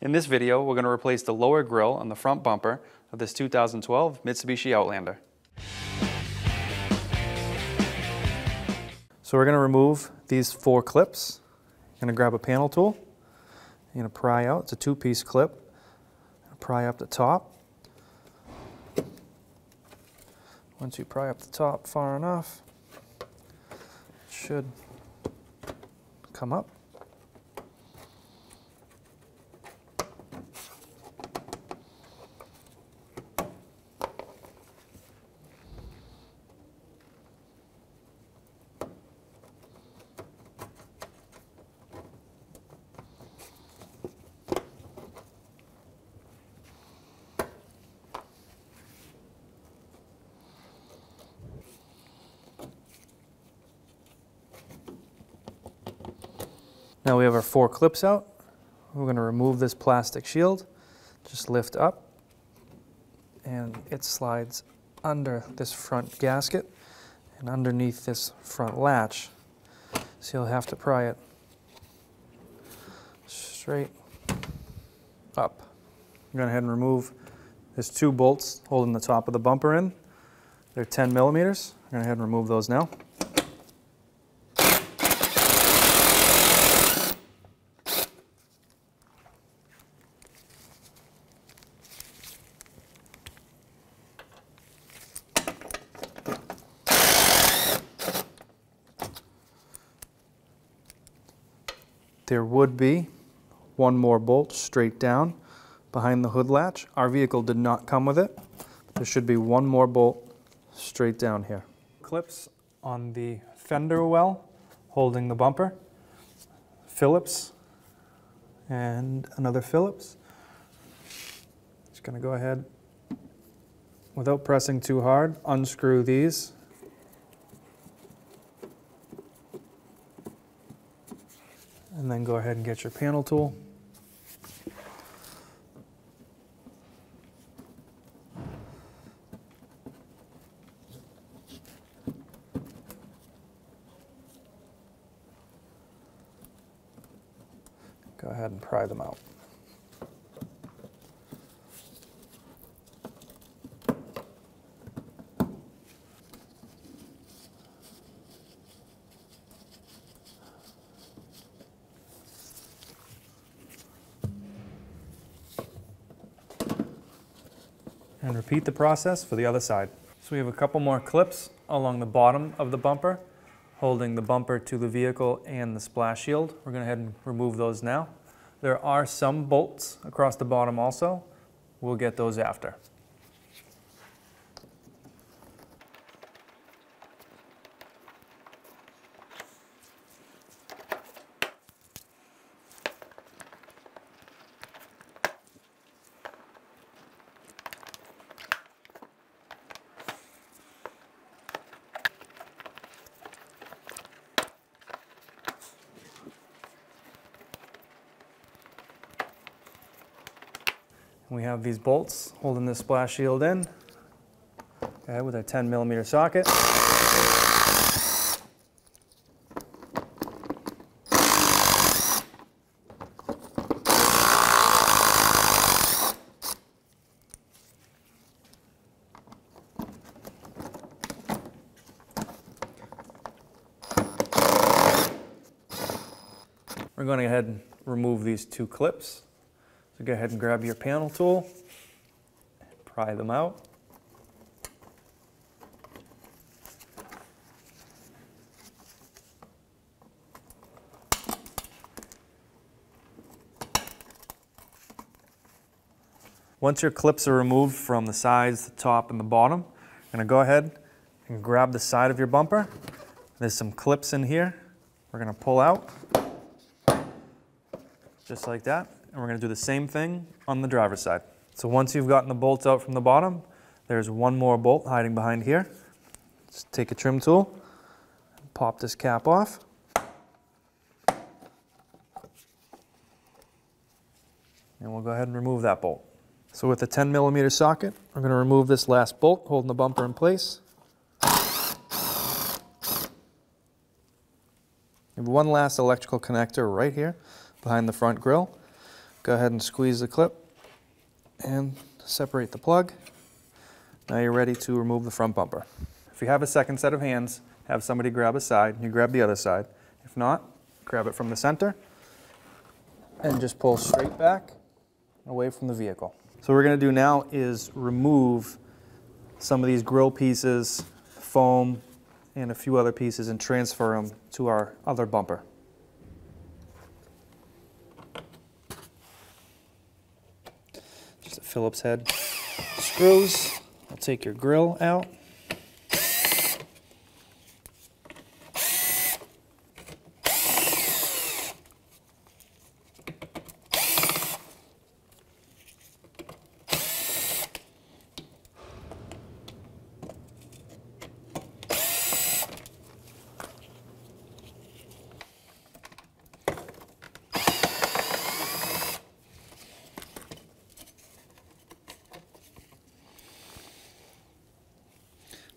In this video, we're going to replace the lower grille on the front bumper of this 2012 Mitsubishi Outlander. So we're going to remove these 4 clips. You're going to grab a panel tool. You're going to pry out. It's a 2-piece clip. Pry up the top. Once you pry up the top far enough, it should come up. Now we have our 4 clips out. We're going to remove this plastic shield. Just lift up and it slides under this front gasket and underneath this front latch. So you'll have to pry it straight up. I'm going to go ahead and remove there's 2 bolts holding the top of the bumper in. They're 10 millimeters. I'm going to go ahead and remove those now. There would be 1 more bolt straight down behind the hood latch. Our vehicle did not come with it. There should be 1 more bolt straight down here. Clips on the fender well holding the bumper. Phillips and another Phillips. Just going to go ahead, without pressing too hard, unscrew these. And then go ahead and get your panel tool. Go ahead and pry them out. And repeat the process for the other side. So we have a couple more clips along the bottom of the bumper, holding the bumper to the vehicle and the splash shield. We're going to head and remove those now. There are some bolts across the bottom also. We'll get those after. We have these bolts holding this splash shield in, okay, with a 10 millimeter socket. We're going to go ahead and remove these 2 clips. So go ahead and grab your panel tool, and pry them out. Once your clips are removed from the sides, the top, and the bottom, you're going to go ahead and grab the side of your bumper. There's some clips in here we're going to pull out, just like that. And we're going to do the same thing on the driver's side. So once you've gotten the bolts out from the bottom, there's 1 more bolt hiding behind here. Just take a trim tool, pop this cap off. And we'll go ahead and remove that bolt. So with the 10 millimeter socket, we're going to remove this last bolt holding the bumper in place. We have one last electrical connector right here behind the front grille. go ahead and squeeze the clip and separate the plug. Now you're ready to remove the front bumper. If you have a second set of hands, have somebody grab a side, you grab the other side. If not, grab it from the center and just pull straight back away from the vehicle. So what we're going to do now is remove some of these grill pieces, foam, and a few other pieces and transfer them to our other bumper. Just a Phillips head screws. I'll take your grill out.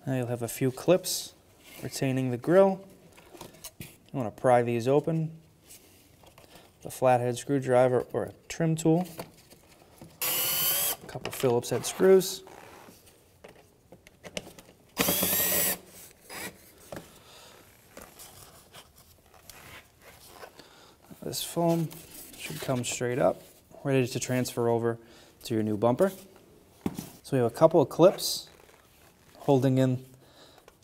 Now you'll have a few clips retaining the grill. You want to pry these open with a flathead screwdriver or a trim tool. A couple Phillips head screws. This foam should come straight up, ready to transfer over to your new bumper. So we have a couple of clips holding in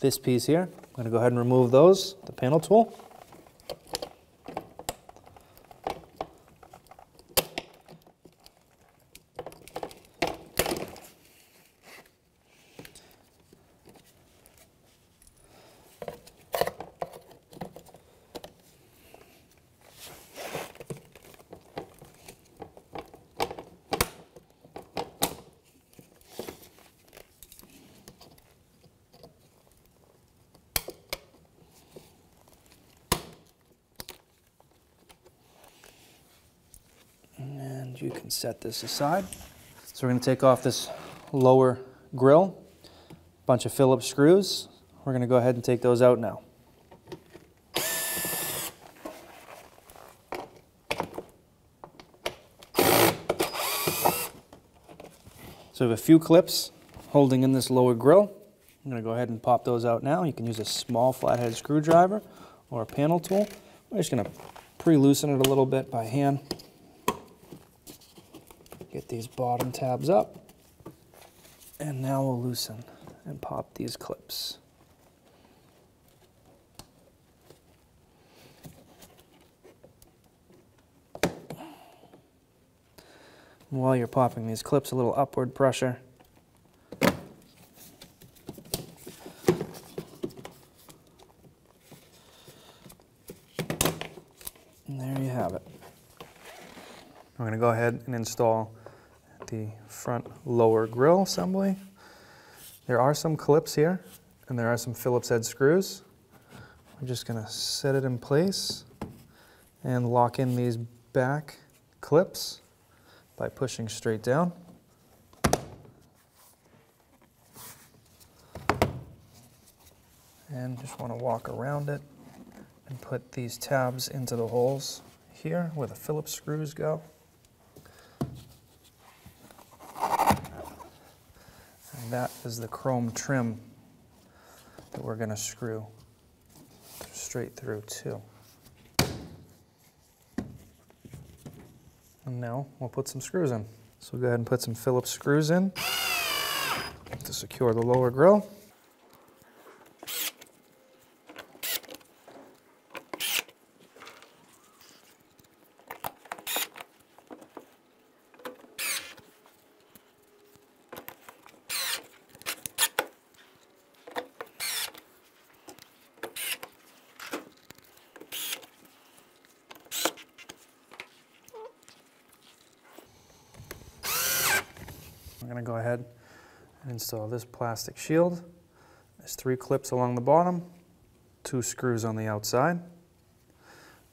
this piece here. I'm going to go ahead and remove those, the panel tool. You can set this aside. So we're going to take off this lower grill, bunch of Phillips screws. We're going to go ahead and take those out now. So we have a few clips holding in this lower grill. I'm going to go ahead and pop those out now. You can use a small flathead screwdriver or a panel tool. We're just going to pre-loosen it a little bit by hand. Get these bottom tabs up, and now we'll loosen and pop these clips. While you're popping these clips, a little upward pressure. And there you have it. We're going to go ahead and install the front lower grill assembly. There are some clips here, and there are some Phillips head screws. We're just going to set it in place and lock in these back clips by pushing straight down. And just want to walk around it and put these tabs into the holes here where the Phillips screws go. And that is the chrome trim that we're going to screw straight through too. And now we'll put some screws in. So we'll go ahead and put some Phillips screws in to secure the lower grill. I'm going to go ahead and install this plastic shield. There's 3 clips along the bottom, 2 screws on the outside.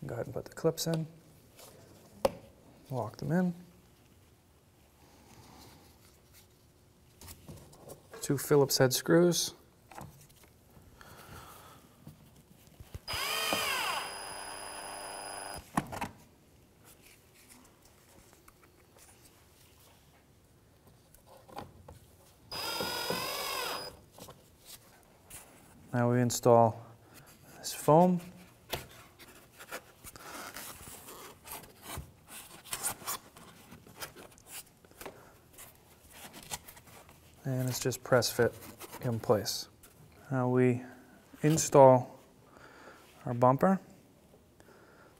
Go ahead and put the clips in, lock them in. 2 Phillips head screws. Now we install this foam. And it's just press fit in place. Now we install our bumper,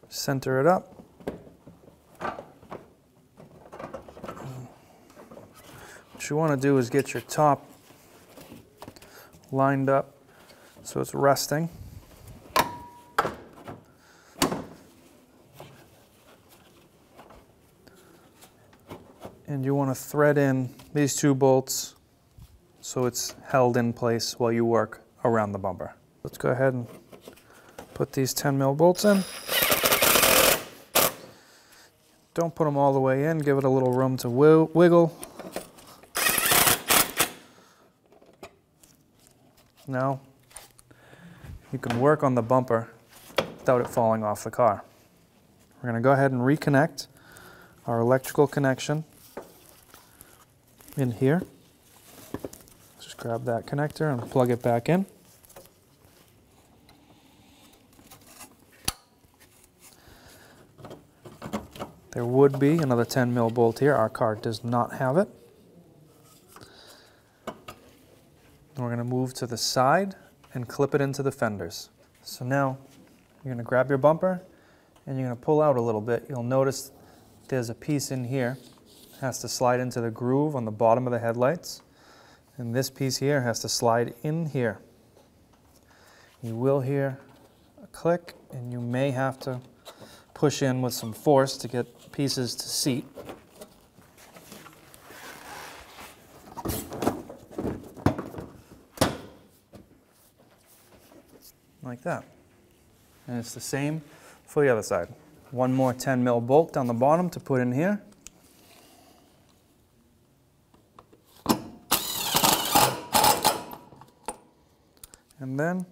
center it up. What you want to do is get your top lined up so it's resting. And you want to thread in these two bolts so it's held in place while you work around the bumper. Let's go ahead and put these 10mm bolts in. Don't put them all the way in, give it a little room to wiggle. Now you can work on the bumper without it falling off the car. We're going to go ahead and reconnect our electrical connection in here. Just grab that connector and plug it back in. There would be another 10mm bolt here. Our car does not have it. We're going to move to the side and clip it into the fenders. So now you're going to grab your bumper and you're going to pull out a little bit. You'll notice there's a piece in here. It has to slide into the groove on the bottom of the headlights. And this piece here has to slide in here. You will hear a click and you may have to push in with some force to get pieces to seat. Like that. And it's the same for the other side. One more 10mm bolt down the bottom to put in here. And then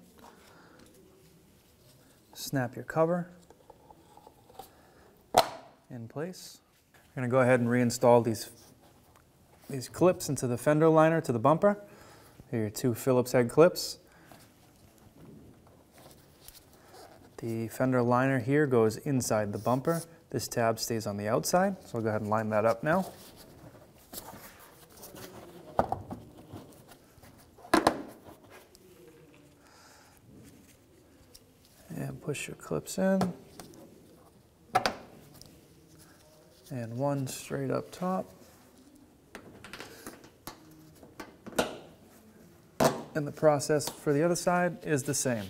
snap your cover in place. We're going to go ahead and reinstall these clips into the fender liner to the bumper. Here are your two Phillips head clips. The fender liner here goes inside the bumper. This tab stays on the outside, so I'll go ahead and line that up now. And push your clips in. And one straight up top. And the process for the other side is the same.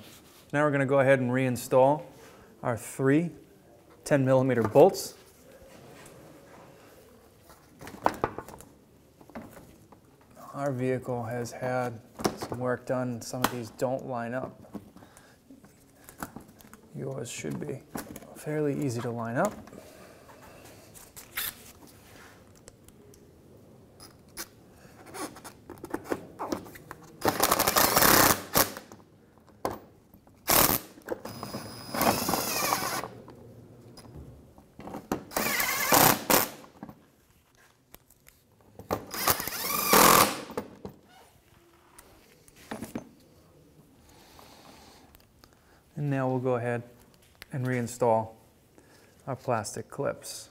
Now we're going to go ahead and reinstall our three 10mm bolts. Our vehicle has had some work done. Some of these don't line up. Yours should be fairly easy to line up. And now we'll go ahead and reinstall our plastic clips.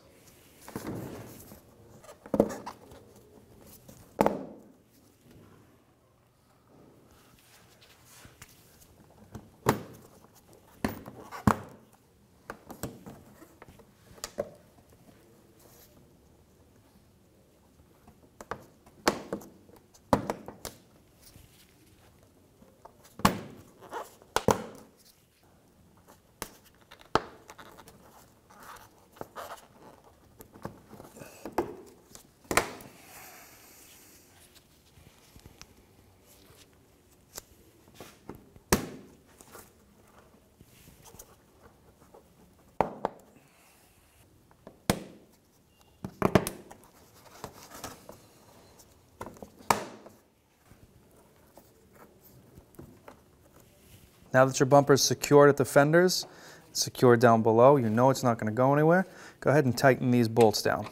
Now that your bumper is secured at the fenders, secured down below, you know it's not going to go anywhere, go ahead and tighten these bolts down.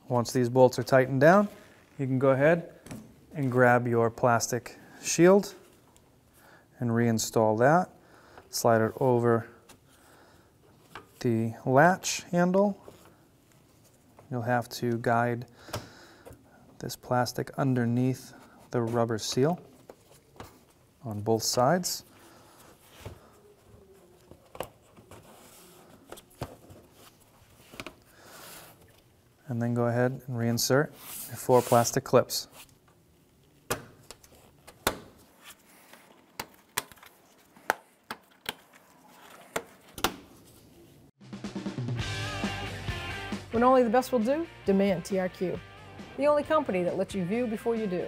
Once these bolts are tightened down, you can go ahead and grab your plastic shield and reinstall that. Slide it over the latch handle. You'll have to guide this plastic underneath the rubber seal on both sides. And then go ahead and reinsert your 4 plastic clips. When only the best will do, demand TRQ. The only company that lets you view before you do.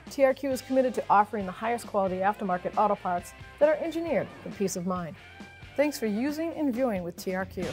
TRQ is committed to offering the highest quality aftermarket auto parts that are engineered for peace of mind. Thanks for using and viewing with TRQ.